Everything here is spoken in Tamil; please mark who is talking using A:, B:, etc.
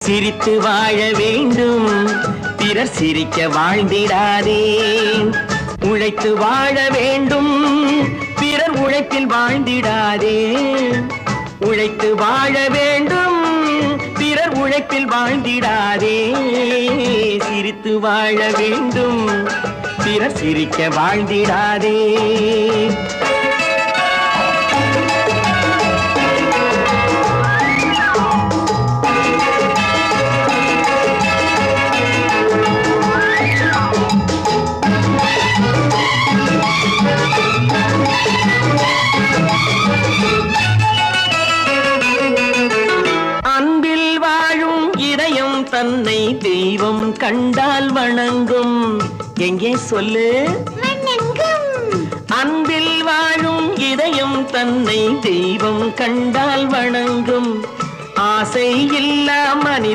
A: சிரித்து வாழ வேண்டும், பிறர் சிரிக்க வாழ்ந்திடாதே. உழைத்து வாழ வேண்டும், பிறர் உழைப்பில் வாழ்ந்திடாதே. உழைத்து வாழ வேண்டும், பிறர் உழைப்பில் வாழ்ந்திடாதே. சிரித்து வாழ வேண்டும், பிறர் சிரிக்க வாழ்ந்திடாதே. அன்பில் வாழும் இதயம் தன்னை தெய்வம் கண்டால் வணங்கும். எங்கே சொல்லு? அன்பில் வாழும் இதயம் தன்னை தெய்வம் கண்டால் வணங்கும். ஆசை இல்லா மனித